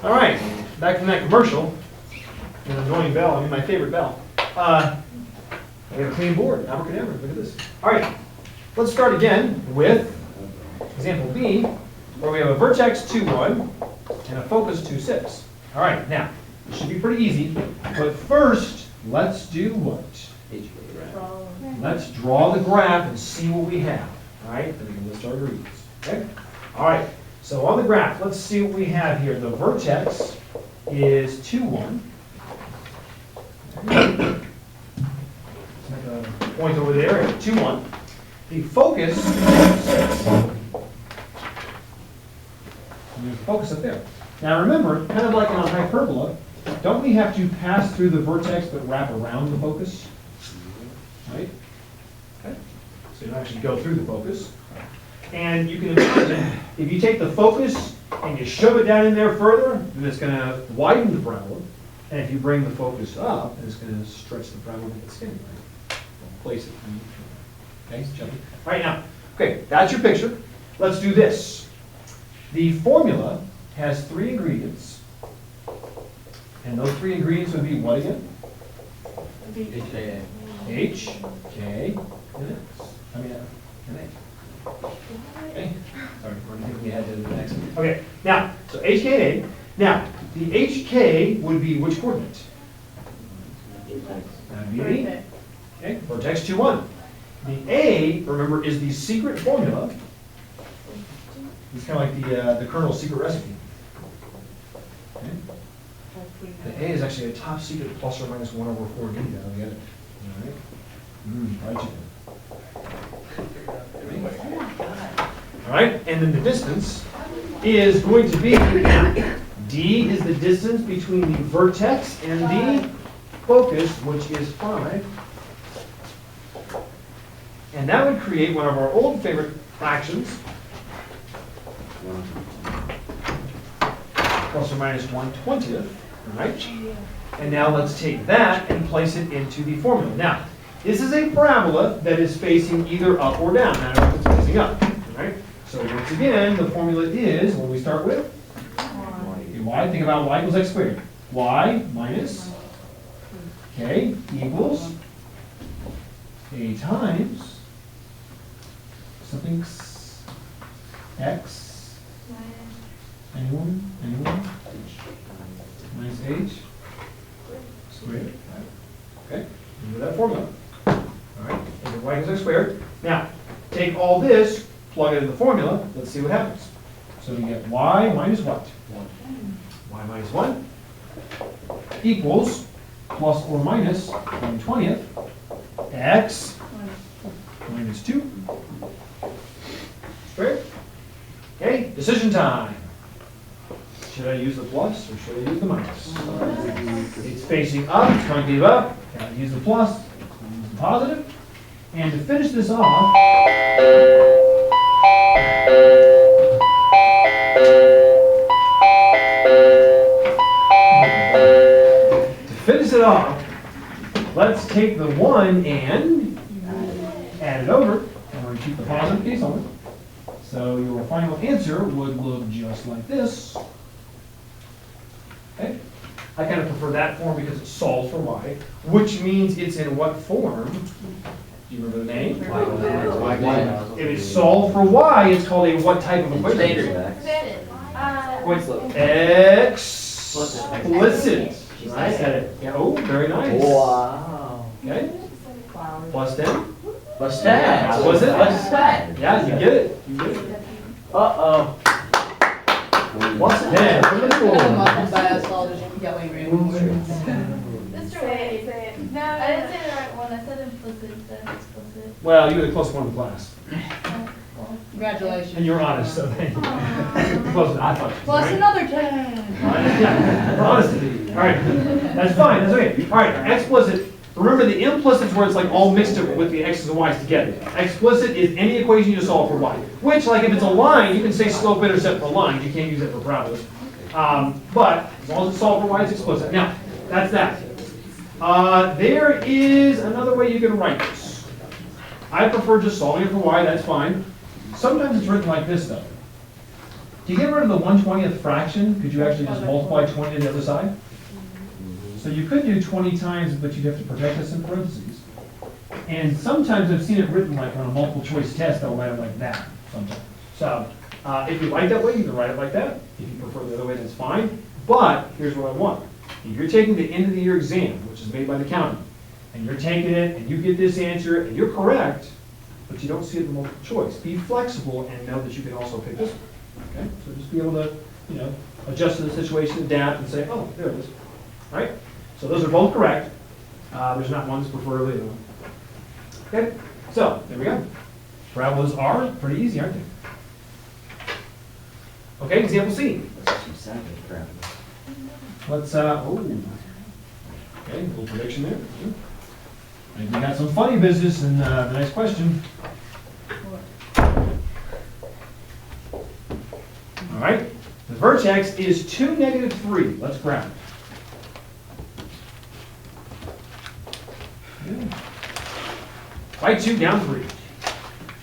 All right, back from that commercial. An annoying bell, I mean my favorite bell. I have a clean board, abracadabra, look at this. All right, let's start again with example B, where we have a vertex 2, 1, and a focus 2, 6. All right, now, it should be pretty easy, but first, let's do what? Let's draw the graph and see what we have. All right, then we can list our ingredients. Okay? All right, so on the graph, let's see what we have here. The vertex is 2, 1. Let's make a point over there at 2, 1. The focus is 6. And there's a focus up there. Now remember, kind of like in a hyperbola, don't we have to pass through the vertex but wrap around the focus? Right? Okay. So you don't actually go through the focus. And you can imagine, if you take the focus and you shove it down in there further, then it's going to widen the parabola. And if you bring the focus up, then it's going to stretch the parabola to the skin, right? Place it. Okay, jumping. All right, now, okay, that's your picture. Let's do this. The formula has 3 ingredients. And those 3 ingredients would be what again? H, K, and X. I mean, and A. Okay. Sorry, we're thinking ahead to the next one. Okay, now, so H, K, and A. Now, the HK would be which coordinate? That'd be A. Okay, vertex 2, 1. The A, remember, is the secret formula. It's kind of like the Colonel's secret recipe. Okay. The A is actually a top secret plus or minus 1 over 4D. Now we get it. All right. All right, and then the distance is going to be D is the distance between the vertex and the focus, which is 5. And that would create one of our old favorite fractions, plus or minus 1/20, right? And now let's take that and place it into the formula. Now, this is a parabola that is facing either up or down. I don't know if it's facing up, right? So once again, the formula is, what do we start with? Y. Think about y equals x squared. Y minus k equals a times something x. Anyone? Minus h squared. Okay, into that formula. All right, and y equals x squared. Now, take all this, plug it in the formula. Let's see what happens. So we get y minus what? 1. Y minus 1 equals plus or minus 1/20 x minus 2 squared. Okay, decision time. Should I use the plus or should I use the minus? It's facing up, it's going to give up. Gotta use the plus, use the positive. And to finish this off, let's take the 1 and add it over, and we're going to keep the positive case on it. So your final answer would look just like this. Okay? I kind of prefer that form because it solves for y, which means it's in what form? Do you remember the name? If it's solved for y, it's called a what type of equation? Explicit. Right? Yeah, oh, very nice. Wow. Okay. Plus 10. Plus 10. Was it? Plus 10. Yeah, you get it. You get it. Uh-oh. Plus 10. Mr. Wade. No, I didn't say the right one. I said implicit instead of explicit. Well, you were the closest one in the class. Congratulations. And you're honest, so thank you. Close enough. I thought you Plus right? another 10. Yeah, honesty. All right, that's fine. That's okay. All right, explicit. Remember, the implicit's where it's like all mixed up with the x's and y's together. Explicit is any equation you solve for y. Which, like if it's a line, you can say slope intercept for lines. You can't use it for parabolas. But as long as it's solved for y, it's explicit. Now, that's that. There is another way you can write this. I prefer just solving it for y. That's fine. Sometimes it's written like this, though. To get rid of the 1/20th fraction, could you actually just multiply 20 to the other side? So you could do 20 times, but you'd have to protect this in parentheses. And sometimes I've seen it written like on a multiple choice test, they'll write it like that sometimes. So if you like that way, you can write it like that. If you prefer the other way, that's fine. But here's what I want. If you're taking the end of the year exam, which is made by the county, and you're taking it and you get this answer and you're correct, but you don't see it in multiple choice, be flexible and know that you can also pick this one. Okay? So just be able to, adjust to the situation, adapt, and say, oh, there it is. All right? So those are both correct. There's not one that's preferably the other one. Okay? So, there we go. Parabolas are pretty easy, aren't they? Okay, example C. Let's, okay, a little prediction there. And we got some funny business in the next question. All right, the vertex is 2, -3. Let's graph it. By 2, down 3.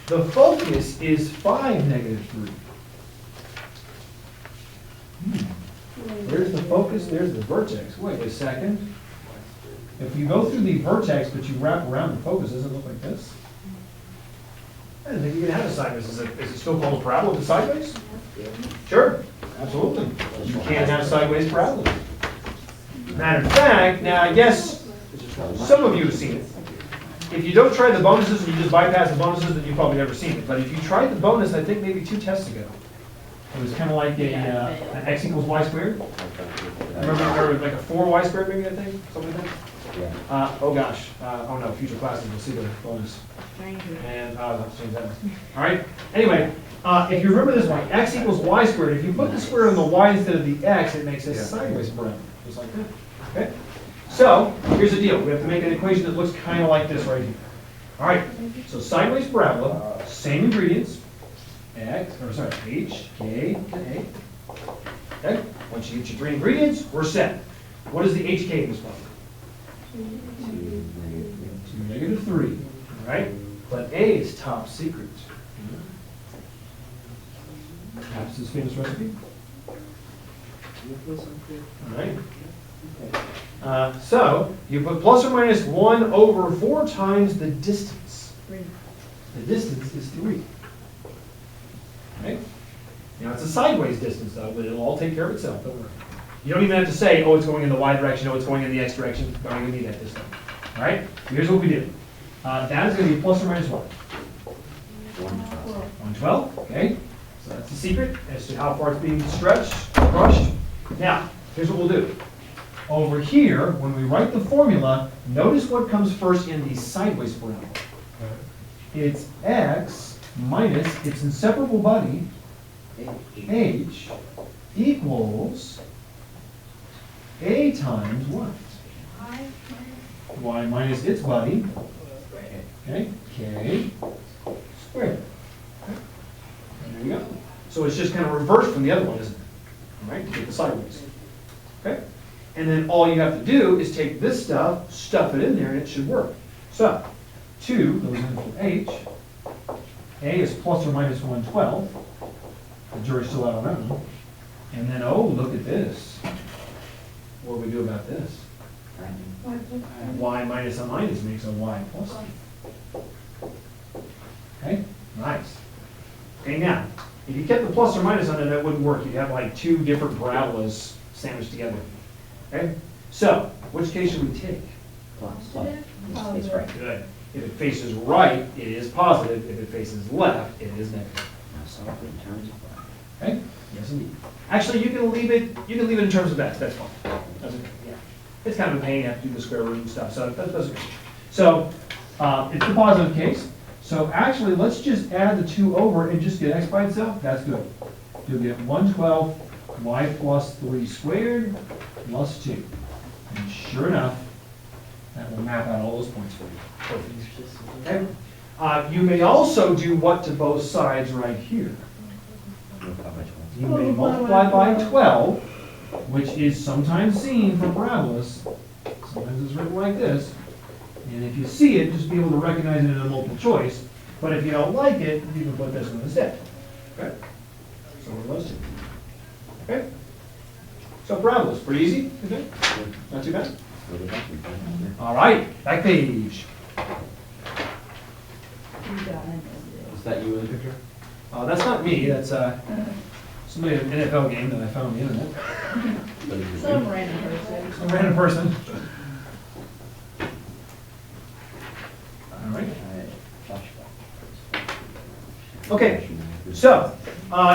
The focus is 5, -3. There's the focus, there's the vertex. Wait a second. If you go through the vertex, but you wrap around the focus, does it look like this? I don't think you can have a sideways. Is it still called a parabola with sideways? Sure, absolutely. You can have sideways parabolas. Matter of fact, now I guess some of you have seen it. If you don't try the bonuses and you just bypass the bonuses, then you've probably never seen it. But if you tried the bonus, I think maybe 2 tests ago, it was kind of like an x equals y squared. Remember like a 4y squared maybe, I think, something like that? Oh gosh, oh no, future classes will see the bonus. And I'll have to change that. All right, anyway, if you remember this one, x equals y squared, if you put the square on the y instead of the x, it makes a sideways parabola, just like that. Okay? So, here's the deal. We have to make an equation that looks kind of like this right here. All right, so sideways parabola, same ingredients, h, k, and a. Okay, once you get your 3 ingredients, we're set. What is the hk in this one? 2, -3, all right? But a is top secret. Perhaps this famous recipe. All right. So you put plus or minus 1/4 times the distance. The distance is 3. Right? Now it's a sideways distance though, but it'll all take care of itself. Don't worry. You don't even have to say, oh, it's going in the y direction, oh, it's going in the x direction. Don't even need that this time. All right? So here's what we do. That is going to be plus or minus what? 112. Okay. So that's the secret as to how far it's being stretched, crushed. Now, here's what we'll do. Over here, when we write the formula, notice what comes first in the sideways parabola. It's x minus its inseparable buddy, h, equals a times what? Y minus its buddy, okay, k squared. Okay. And there we go. So it's just kind of reversed from the other one, isn't it? All right, to get the sideways. Okay? And then all you have to do is take this stuff, stuff it in there, and it should work. So, 2 goes in for h. A is plus or minus 112. The jury's still out on that one. And then, oh, look at this. What do we do about this? Y minus a minus makes a y plus. Okay, nice. Okay, now, if you kept the plus or minus on it, that wouldn't work. You'd have like 2 different parabolas sandwiched together. Okay, so which case should we take? It's right. Good. If it faces right, it is positive. If it faces left, it is negative. Okay? Yes, indeed. Actually, you can leave it. You can leave it in terms of x. That's fine. That's okay. Yeah. It's kind of a pain. You have to do the square root and stuff. So that's okay. So it's the positive case. So actually, let's just add the 2 over and just get x by itself. That's good. You'll get 112 y plus 3 squared plus 2. And sure enough, that will map out all those points for you. Okay? You may also do what to both sides right here. You may multiply by 12, which is sometimes seen for parabolas. Sometimes it's written like this. And if you see it, just be able to recognize it in a multiple choice. But if you don't like it, you can put this one instead. Okay? So what are those two? So parabolas, pretty easy, isn't it? Not too bad. All right, back page. Is that you in the picture? That's not me, that's somebody at an NFL game that I found on the internet. That is Some you? random person. Some random person. All right. Okay, so,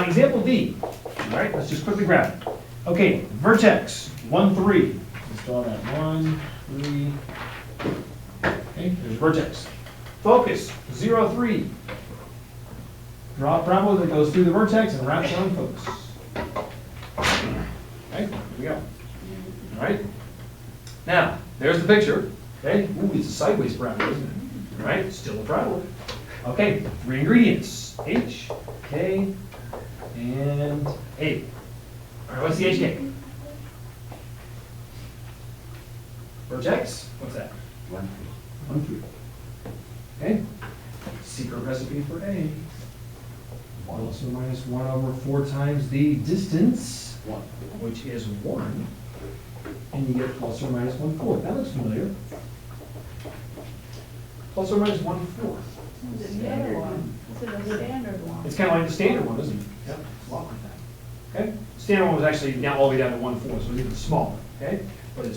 example D. All right, let's just quickly grab it. Okay, vertex, 1, 3. Let's draw that, 1, 3. Okay, there's vertex. Focus, 0, 3. Draw a parabola that goes through the vertex and wraps around focus. Okay, here we go. All right. Now, there's the picture. Okay, ooh, it's a sideways parabola, isn't it? All right, still a parabola. Okay, 3 ingredients, H, K, and A. All right, what's the HK? Vertex, what's that? 1, 1, 3. Okay, secret recipe for A. Plus or minus 1 over 4 times the distance, 1. which is 1, and you get plus or minus 1/4. That looks familiar. Plus or minus 1/4. This is a standard one. This is a standard one. It's kind of like the standard one, isn't it? Yep, it's a lot like that. Okay? Standard one was actually down, all the way down to 1/4, so it's even smaller, okay? But it's